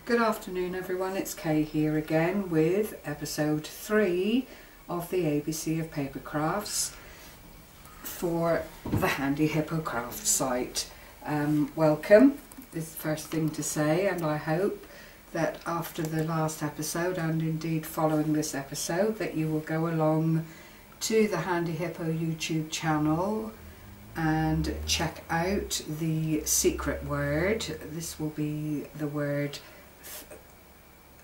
Good afternoon everyone, it's Kay here again with episode 3 of the ABC of Paper Crafts for the Handy Hippo Craft site. Welcome is the first thing to say, and I hope that after the last episode and indeed following this episode that you will go along to the Handy Hippo YouTube channel and check out the secret word. This will be the word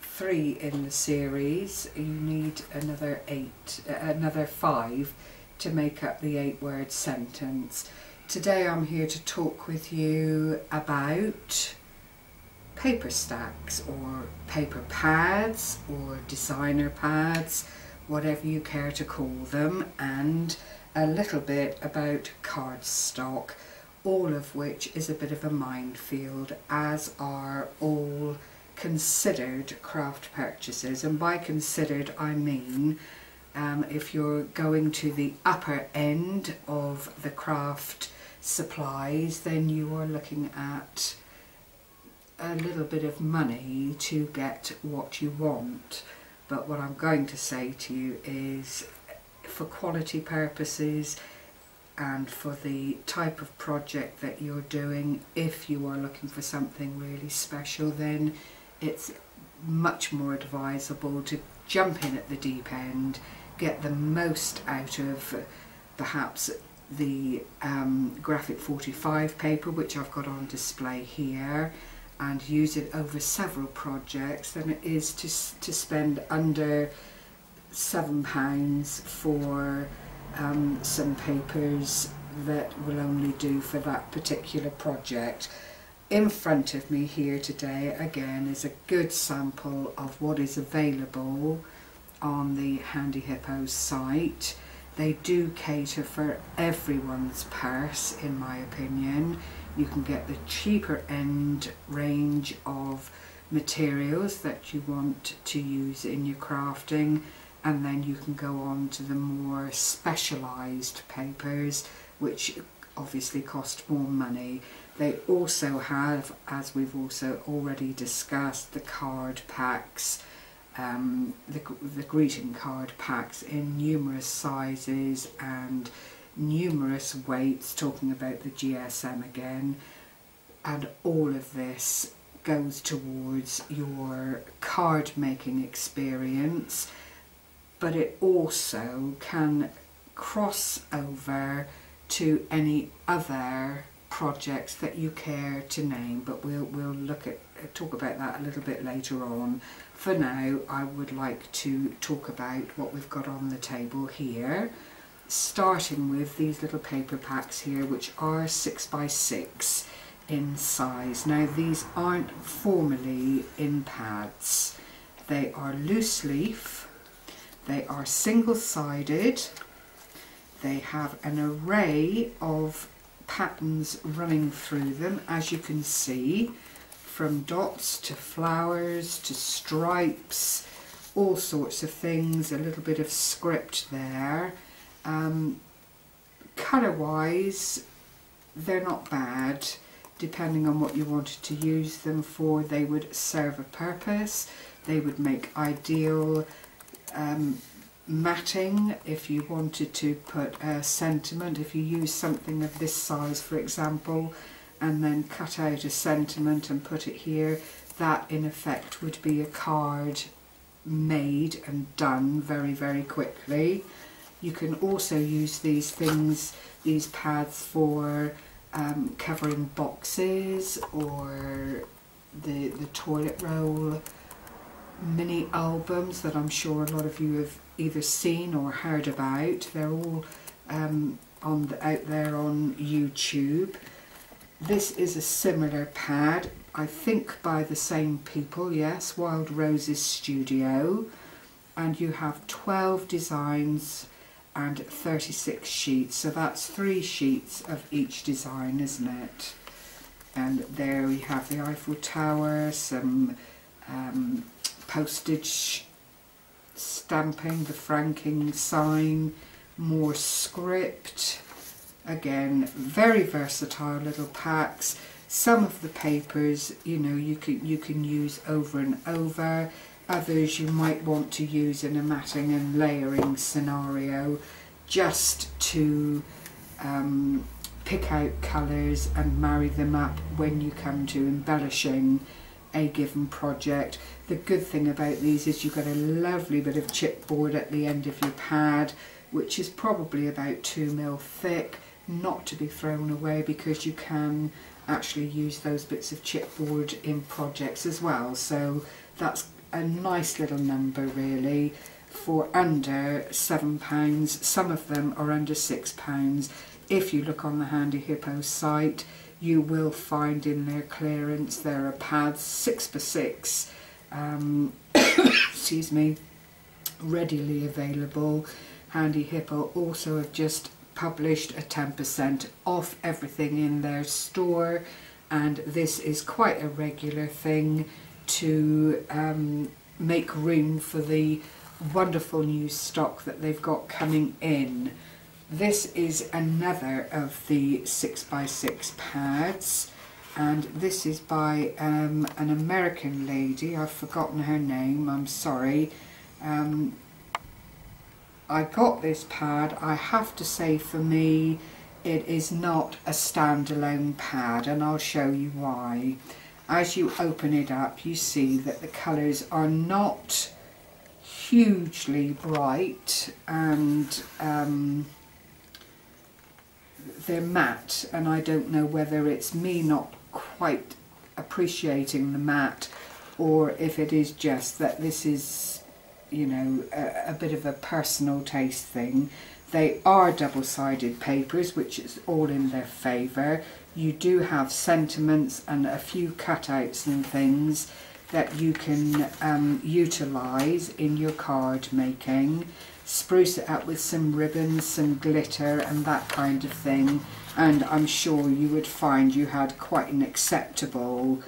3 in the series. You need another 5 to make up the 8-word sentence. Today I'm here to talk with you about paper stacks or paper pads or designer pads, whatever you care to call them, and a little bit about cardstock, all of which is a bit of a minefield, as are all considered craft purchases. And by considered I mean if you're going to the upper end of the craft supplies, then you are looking at a little bit of money to get what you want. But what I'm going to say to you is, for quality purposes and for the type of project that you're doing, if you are looking for something really special, then it's much more advisable to jump in at the deep end, get the most out of perhaps the graphic 45 paper, which I've got on display here, and use it over several projects, than it is to spend under £7 for some papers that will only do for that particular project. In front of me here today again is a good sample of what is available on the Handy Hippo site. They do cater for everyone's purse, in my opinion. You can get the cheaper end range of materials that you want to use in your crafting, and then you can go on to the more specialised papers, which obviously cost more money. They also have, as we've also already discussed, the card packs, the greeting card packs in numerous sizes and numerous weights, talking about the GSM again, and all of this goes towards your card making experience, but it also can cross over to any other projects that you care to name, but we'll talk about that a little bit later on. For now, I would like to talk about what we've got on the table here, starting with these little paper packs here, which are 6x6 in size. Now these aren't formally in pads, they are loose leaf, they are single-sided, they have an array of patterns running through them, as you can see, from dots to flowers to stripes, all sorts of things, a little bit of script there. Colour wise, they're not bad. Depending on what you wanted to use them for, they would serve a purpose. They would make ideal matting if you wanted to put a sentiment. If you use something of this size, for example, and then cut out a sentiment and put it here, that in effect would be a card made and done very, very quickly. You can also use these things, these pads, for covering boxes or the toilet roll mini albums that I'm sure a lot of you have either seen or heard about. They're all out there on YouTube. This is a similar pad, I think by the same people, yes, Wild Roses Studio, and you have 12 designs and 36 sheets, so that's 3 sheets of each design, isn't it? And there we have the Eiffel Tower, some postage stamping, the franking sign, more script. Again, very versatile little packs. Some of the papers, you know, you can use over and over. Others you might want to use in a matting and layering scenario, just to pick out colours and marry them up when you come to embellishing a given project. The good thing about these is you've got a lovely bit of chipboard at the end of your pad, which is probably about 2mm thick, not to be thrown away, because you can actually use those bits of chipboard in projects as well. So that's a nice little number really, for under £7. Some of them are under £6. If you look on the Handy Hippo site, you will find in their clearance there are pads 6x6 excuse me, readily available. Handy Hippo also have just published a 10% off everything in their store, and this is quite a regular thing to make room for the wonderful new stock that they've got coming in. This is another of the 6x6 pads, and this is by an American lady. I've forgotten her name, I'm sorry. I got this pad. I have to say, for me, it is not a standalone pad, and I'll show you why. As you open it up, you see that the colours are not hugely bright, and they're matte, and I don't know whether it's me not quite appreciating the matte, or if it is just that this is, you know, a bit of a personal taste thing. They are double-sided papers, which is all in their favour. You do have sentiments and a few cutouts and things that you can utilise in your card making. Spruce it up with some ribbons, some glitter and that kind of thing, and I'm sure you would find you had quite an acceptable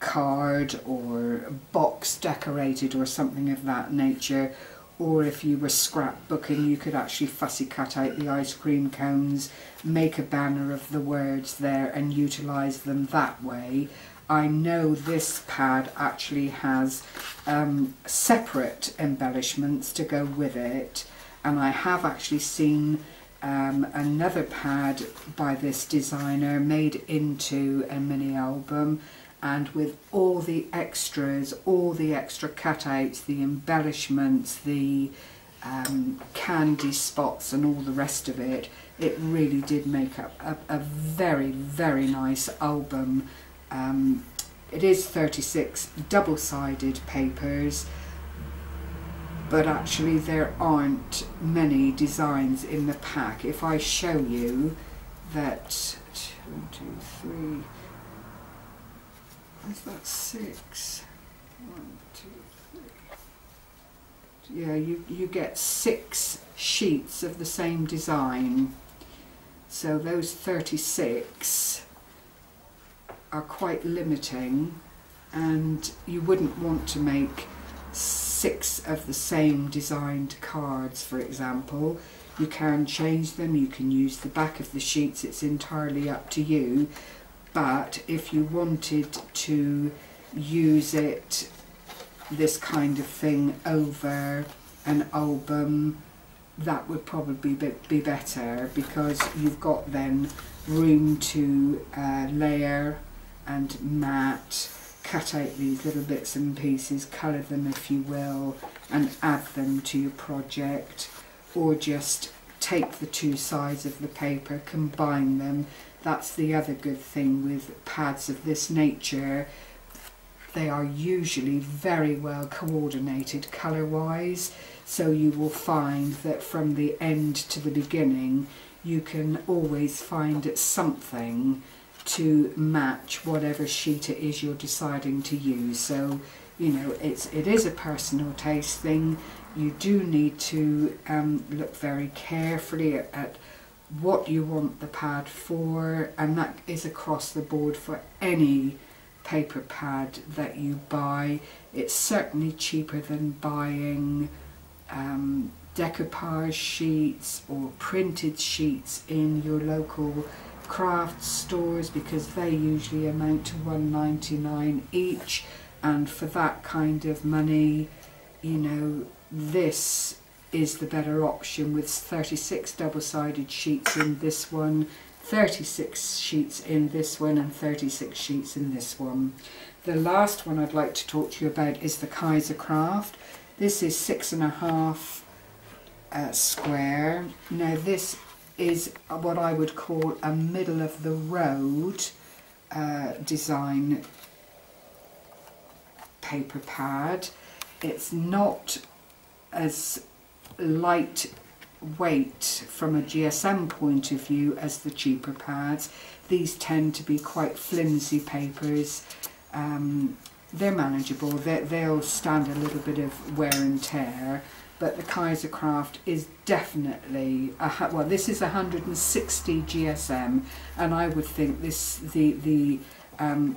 card or box decorated or something of that nature. Or if you were scrapbooking, you could actually fussy cut out the ice cream cones, make a banner of the words there and utilise them that way. I know this pad actually has separate embellishments to go with it, and I have actually seen another pad by this designer made into a mini album, and with all the extras, all the extra cutouts, the embellishments, the candy spots and all the rest of it, it really did make up a very, very nice album. It is 36 double-sided papers, but actually there aren't many designs in the pack. If I show you that, 1, 2, 3, is that 6? 1, 2, 3. Yeah, you get 6 sheets of the same design. So those 36 are quite limiting, and you wouldn't want to make 6 of the same designed cards, for example. You can change them, you can use the back of the sheets, it's entirely up to you. But if you wanted to use it, this kind of thing, over an album, that would probably be better, because you've got then room to layer and mat, cut out these little bits and pieces, colour them if you will, and add them to your project, or just take the two sides of the paper, combine them. That's the other good thing with pads of this nature. They are usually very well coordinated colour-wise, so you will find that from the end to the beginning you can always find something to match whatever sheet it is you're deciding to use. So, you know, it is a personal taste thing. You do need to look very carefully at what you want the pad for, and that is across the board for any paper pad that you buy. It's certainly cheaper than buying decoupage sheets or printed sheets in your local craft stores, because they usually amount to £1.99 each, and for that kind of money, you know, this is the better option, with 36 double-sided sheets in this one, 36 sheets in this one, and 36 sheets in this one. The last one I'd like to talk to you about is the Kaiser Craft. This is 6.5 square. Now this is what I would call a middle of the road design paper pad. It's not as lightweight from a GSM point of view as the cheaper pads. These tend to be quite flimsy papers. They're manageable, they'll stand a little bit of wear and tear, but the Kaiser Craft is definitely, well, this is 160 GSM, and I would think the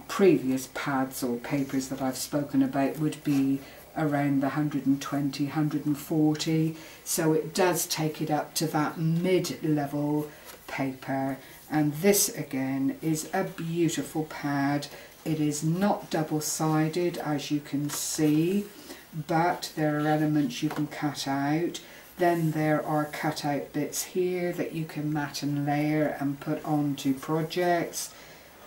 previous pads or papers that I've spoken about would be around the 120, 140, so it does take it up to that mid-level paper. And this again is a beautiful pad. It is not double-sided, as you can see, but there are elements you can cut out. Then there are cut out bits here that you can mat and layer and put onto projects.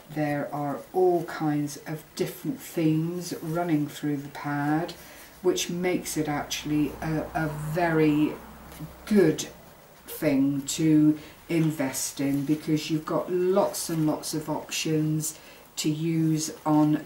There are all kinds of different themes running through the pad, which makes it actually a very good thing to invest in, because you've got lots and lots of options to use on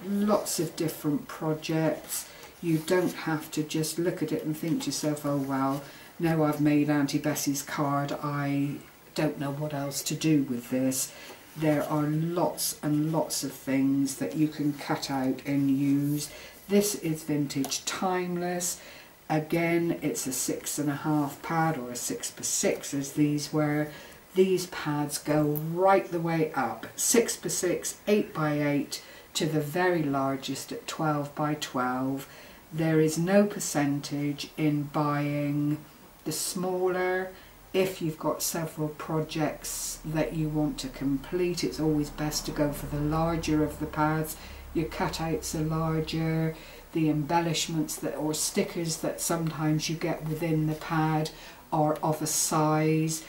lots of different projects. You don't have to just look at it and think to yourself, oh well, now I've made Auntie Bessie's card, I don't know what else to do with this. There are lots and lots of things that you can cut out and use. This is vintage timeless. Again, it's a 6.5 pad, or a 6x6 as these were. These pads go right the way up, 6x6, 8x8 to the very largest at 12x12. There is no percentage in buying the smaller. If you've got several projects that you want to complete, it's always best to go for the larger of the pads. Your cutouts are larger, the embellishments that, or stickers that sometimes you get within the pad, are of a size.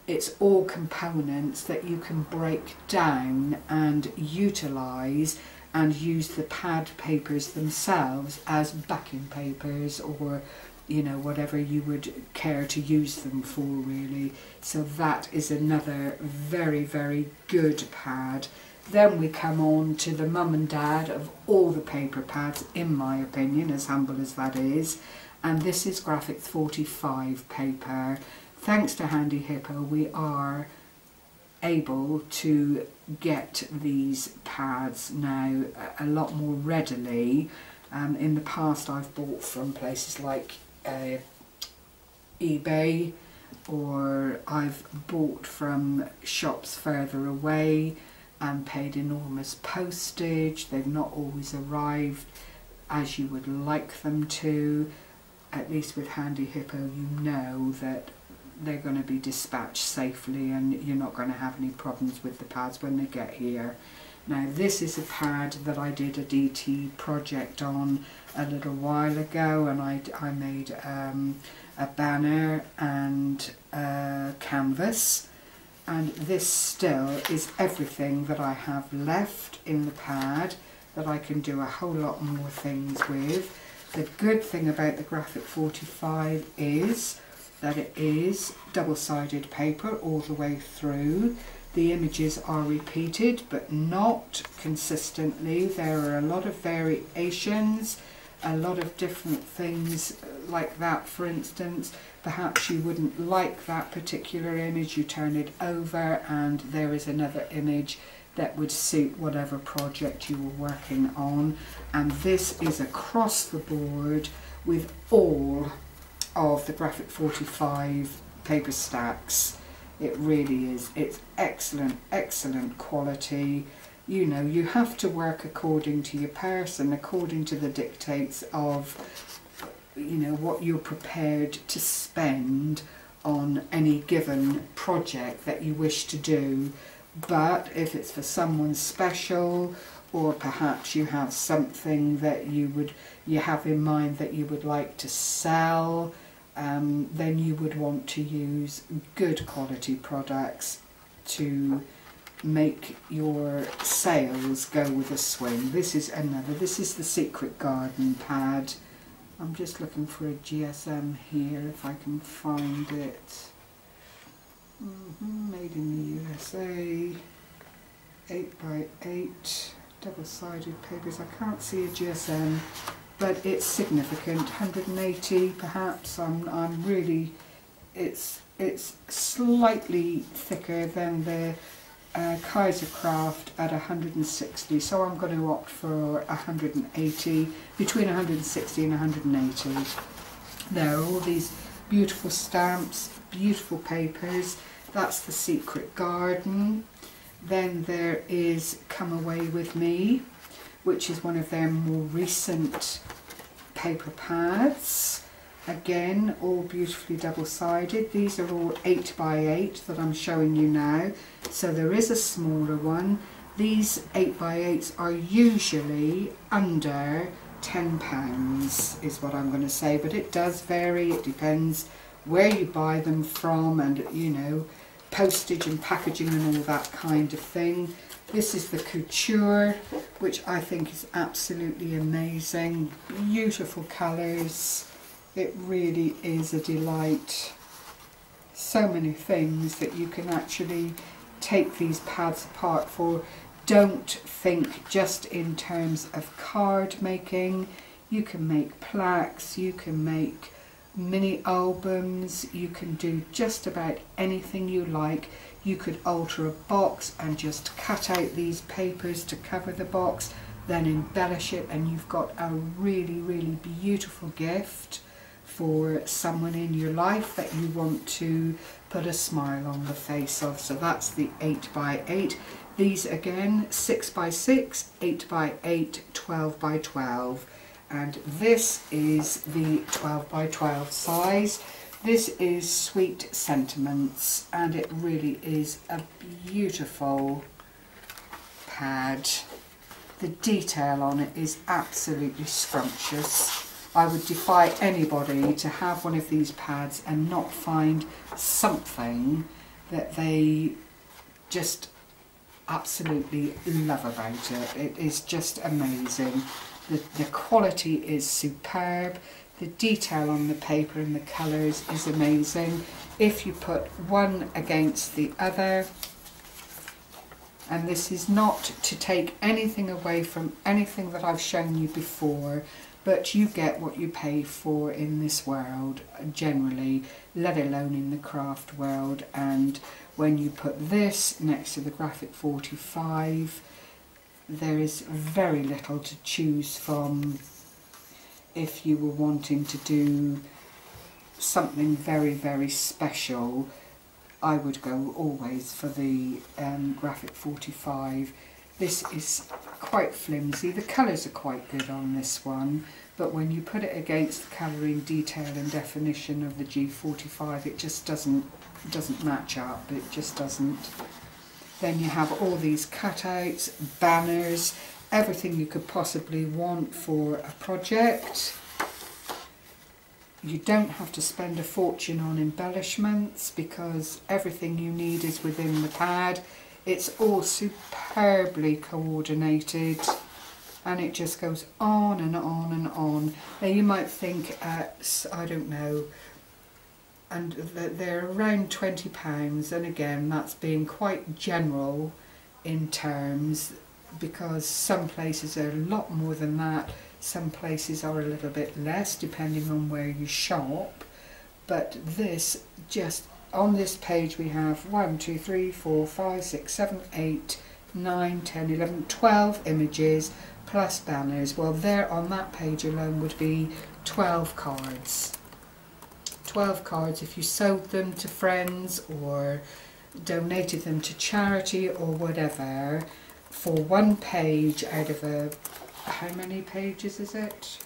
It's all components that you can break down and utilise and use the pad papers themselves as backing papers, or you know, whatever you would care to use them for, really. So that is another very, very good pad. Then we come on to the mum and dad of all the paper pads, in my opinion, as humble as that is, and this is Graphics 45 paper. Thanks to Handy Hippo, we are able to get these pads now a lot more readily. In the past I've bought from places like eBay, or I've bought from shops further away and paid enormous postage. They've not always arrived as you would like them to. At least with Handy Hippo, you know that they're going to be dispatched safely and you're not going to have any problems with the pads when they get here. Now this is a pad that I did a DT project on a little while ago, and I made a banner and a canvas, and this still is everything that I have left in the pad that I can do a whole lot more things with. The good thing about the Graphic 45 is that it is double-sided paper all the way through. The images are repeated, but not consistently. There are a lot of variations, a lot of different things like that. For instance, perhaps you wouldn't like that particular image, you turn it over and there is another image that would suit whatever project you were working on. And this is across the board with all of the Graphic 45 paper stacks. It really is. It's excellent, excellent quality. You know, you have to work according to your person, according to the dictates of, you know, what you're prepared to spend on any given project that you wish to do. but if it's for someone special, or perhaps you have something that you have in mind that you would like to sell, then you would want to use good quality products to make your sales go with a swing. This is the Secret Garden pad. I'm just looking for a GSM here if I can find it. Made in the USA, 8x8, double-sided papers. I can't see a GSM, but it's significant. 180 perhaps. I'm really, it's slightly thicker than the Kaisercraft at 160, so I'm going to opt for 180, between 160 and 180. There are all these beautiful stamps, beautiful papers. That's the Secret Garden. Then there is Come Away With Me, which is one of their more recent paper pads. Again, all beautifully double-sided. These are all 8x8 that I'm showing you now. So there is a smaller one. These 8x8s are usually under £10 is what I'm going to say, but it does vary. It depends where you buy them from, and you know, postage and packaging and all that kind of thing. This is the Couture, which I think is absolutely amazing. Beautiful colours. It really is a delight. So many things that you can actually take these pads apart for. Don't think just in terms of card making. You can make plaques, you can make mini albums, you can do just about anything you like. You could alter a box and just cut out these papers to cover the box, then embellish it, and you've got a really, really beautiful gift for someone in your life that you want to put a smile on the face of. So that's the 8x8. These again, 6x6, 8x8, 12x12. And this is the 12x12 size. This is Sweet Sentiments, and it really is a beautiful pad. The detail on it is absolutely scrumptious. I would defy anybody to have one of these pads and not find something that they just absolutely love about it. It is just amazing. The quality is superb. The detail on the paper and the colours is amazing. If you put one against the other, and this is not to take anything away from anything that I've shown you before, but you get what you pay for in this world generally, let alone in the craft world. And when you put this next to the Graphic 45, there is very little to choose from. If you were wanting to do something very, very special, I would go always for the Graphic 45. This is quite flimsy. The colours are quite good on this one, but when you put it against the colouring, detail and definition of the G45, it just doesn't match up. It just doesn't. Then you have all these cutouts, banners, everything you could possibly want for a project. You don't have to spend a fortune on embellishments because everything you need is within the pad. It's all superbly coordinated, and it just goes on and on and on. Now you might think, I don't know, and they're around £20, and again that's being quite general in terms, because some places are a lot more than that, some places are a little bit less depending on where you shop. But this, just on this page we have 1, 2, 3, 4, 5, 6, 7, 8, 9, 10, 11, 12 images plus banners. Well, there on that page alone would be 12 cards. 12 cards if you sold them to friends or donated them to charity or whatever, for one page out of a, how many pages is it?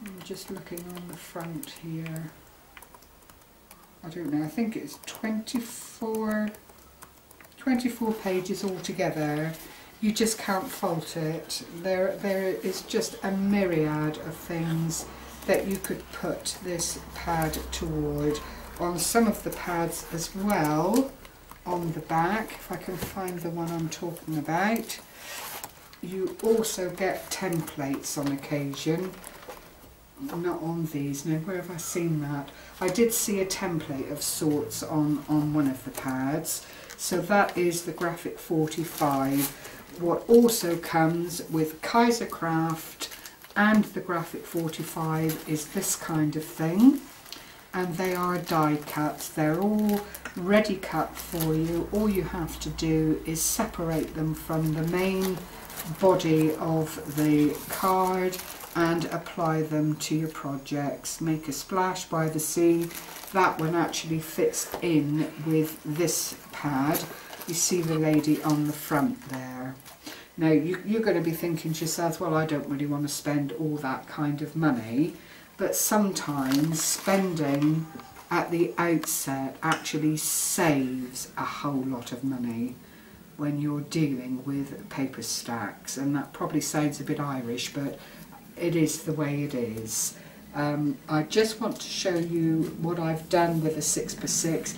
I'm just looking on the front here. I don't know, I think it's 24 24 pages altogether. You just can't fault it. There is just a myriad of things that you could put this pad toward. On some of the pads as well, on the back, if I can find the one I'm talking about, you also get templates on occasion. Not on these, no, where have I seen that? I did see a template of sorts on one of the pads. So that is the Graphic 45. What also comes with Kaisercraft and the Graphic 45 is this kind of thing, and they are die cuts. They're all ready cut for you. All you have to do is separate them from the main body of the card and apply them to your projects. Make a splash by the sea. That one actually fits in with this pad. You see the lady on the front there. Now you're going to be thinking to yourself, well, I don't really want to spend all that kind of money, but sometimes spending at the outset actually saves a whole lot of money when you're dealing with paper stacks. And that probably sounds a bit Irish, but it is the way it is. I just want to show you what I've done with a 6x6.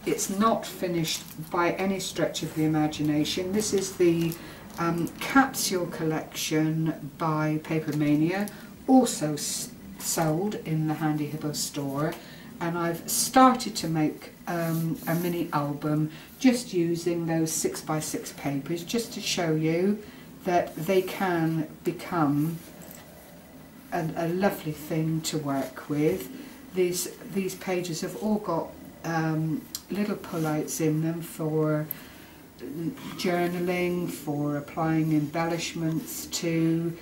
It's not finished by any stretch of the imagination. This is the capsule collection by Paper Mania, also sold in the Handy Hippo store, and I've started to make a mini album just using those 6x6 papers, just to show you that they can become a lovely thing to work with. These pages have all got little pullouts in them for journaling, for applying embellishments to.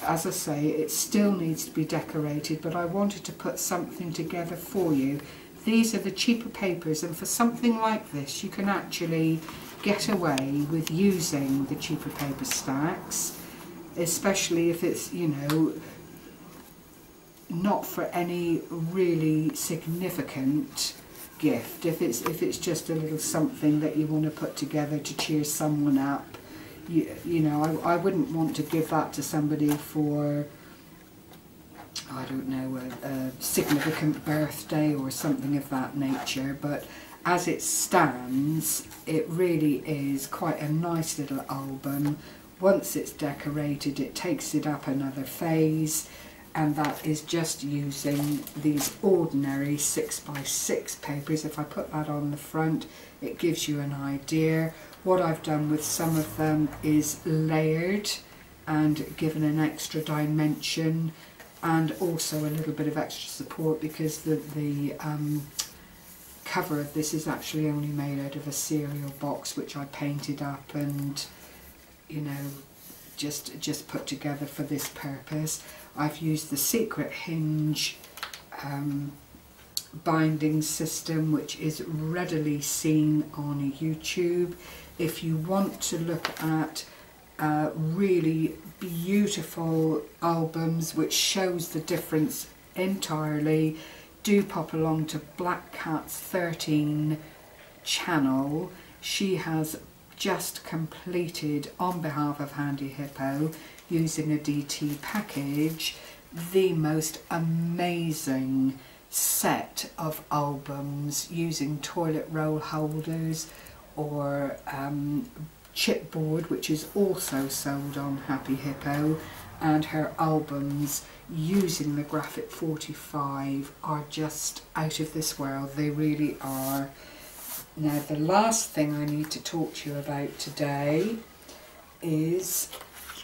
As I say, it still needs to be decorated, but I wanted to put something together for you. These are the cheaper papers, and for something like this you can actually get away with using the cheaper paper stacks, especially if it's, you know, not for any really significant gift. If it's just a little something that you want to put together to cheer someone up, you know, I wouldn't want to give that to somebody for, I don't know, a significant birthday or something of that nature. But as it stands, it really is quite a nice little album. Once it's decorated, it takes it up another phase, and that is just using these ordinary 6x6 papers. If I put that on the front, it gives you an idea. What I've done with some of them is layered and given an extra dimension, and also a little bit of extra support, because the cover of this is actually only made out of a cereal box, which I painted up and, you know, just put together for this purpose. I've used the Secret Hinge binding system, which is readily seen on YouTube. If you want to look at really beautiful albums which shows the difference entirely, do pop along to Black Cat's 13 channel. She has just completed, on behalf of Handy Hippo, using a DT package, the most amazing set of albums using toilet roll holders or chipboard, which is also sold on Happy Hippo, and her albums using the Graphic 45 are just out of this world. They really are. Now, the last thing I need to talk to you about today is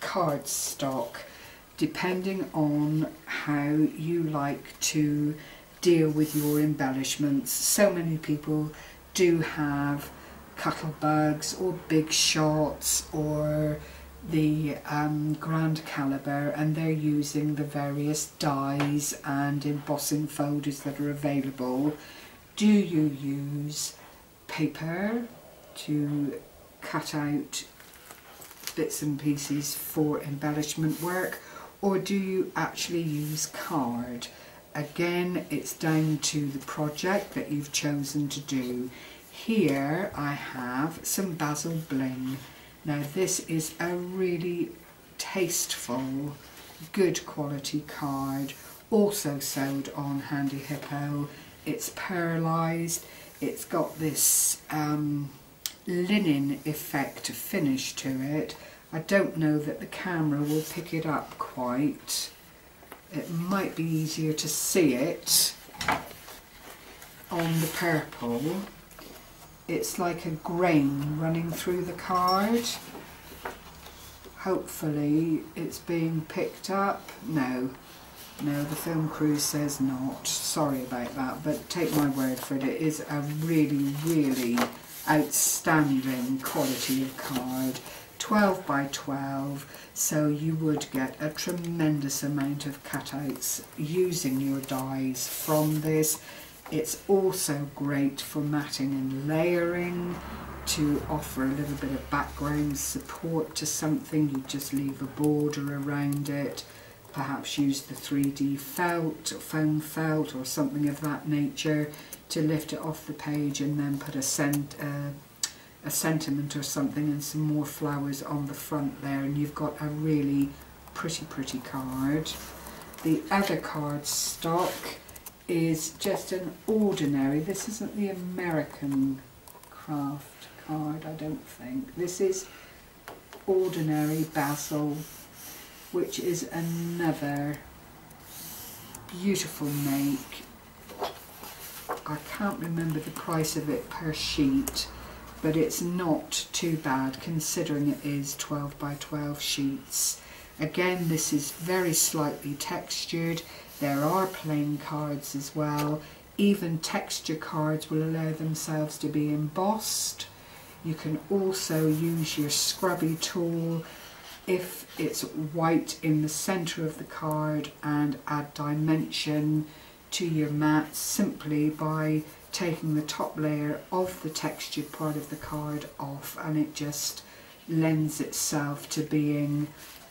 cardstock. Depending on how you like to deal with your embellishments, so many people do have Cuttlebugs or Big Shots or the Grand Caliber, and they're using the various dies and embossing folders that are available. Do you use paper to cut out bits and pieces for embellishment work, or do you actually use card? Again, it's down to the project that you've chosen to do. Here I have some basil bling. Now this is a really tasteful, good quality card, also sold on Handy Hippo. It's pearlised, it's got this linen effect finish to it. I don't know that the camera will pick it up quite. It might be easier to see it on the purple. It's like a grain running through the card. Hopefully it's being picked up. No, the film crew says not. Sorry about that, but take my word for it. It is a really, really outstanding quality of card. 12 by 12, so you would get a tremendous amount of cutouts using your dies from this. It's also great for matting and layering, to offer a little bit of background support to something. You just leave a border around it, perhaps use the 3D felt, foam felt or something of that nature to lift it off the page, and then put a sentiment or something and some more flowers on the front there, and you've got a really pretty card. The other card stock is just an ordinary, this isn't the American craft card, I don't think. This is ordinary basil, which is another beautiful make. I can't remember the price of it per sheet, but it's not too bad considering it is 12 by 12 sheets. Again, this is very slightly textured. There are plain cards as well. Even texture cards will allow themselves to be embossed. You can also use your scrubby tool if it's white in the centre of the card and add dimension to your mat simply by taking the top layer of the textured part of the card off, and it just lends itself to being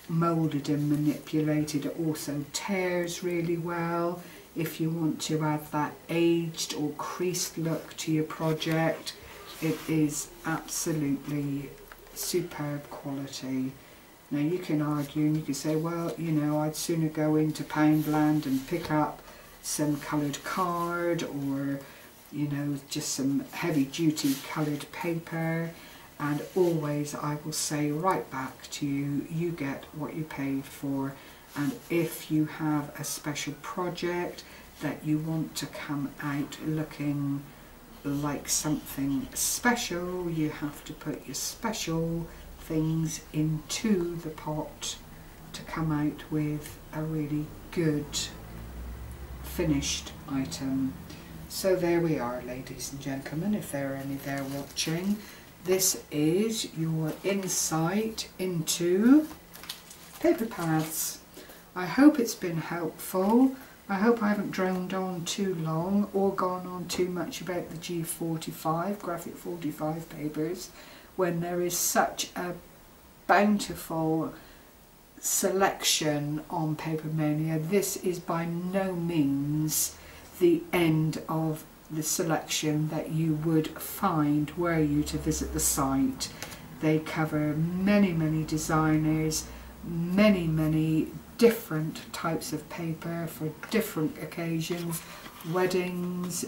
moulded and manipulated. It also tears really well if you want to add that aged or creased look to your project. It is absolutely superb quality. Now you can argue and you can say, well, you know, I'd sooner go into Poundland and pick up some coloured card, or you know, just some heavy duty coloured paper, and always I will say right back to you, you get what you paid for. And if you have a special project that you want to come out looking like something special, you have to put your special things into the pot to come out with a really good finished item. So there we are, ladies and gentlemen, if there are any there watching. This is your insight into paper pads. I hope it's been helpful. I hope I haven't droned on too long or gone on too much about the G45, graphic 45 papers, when there is such a bountiful selection on Paper Mania. This is by no means the end of the selection that you would find were you to visit the site. They cover many designers, many different types of paper for different occasions, weddings,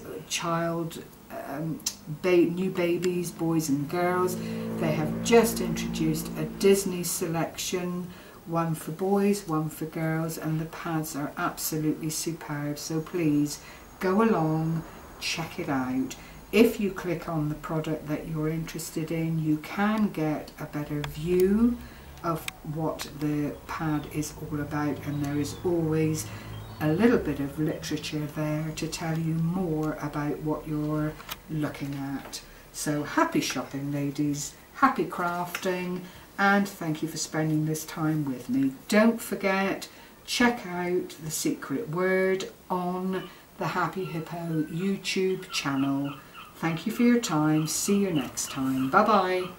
new babies, boys and girls. They have just introduced a Disney selection, one for boys, one for girls, and the pads are absolutely superb. So please go along, check it out. If you click on the product that you're interested in, you can get a better view of what the pad is all about, and there is always a little bit of literature there to tell you more about what you're looking at. So happy shopping, ladies, happy crafting, and thank you for spending this time with me. Don't forget, check out The Secret Word on the Happy Hippo YouTube channel. Thank you for your time. See you next time. Bye bye.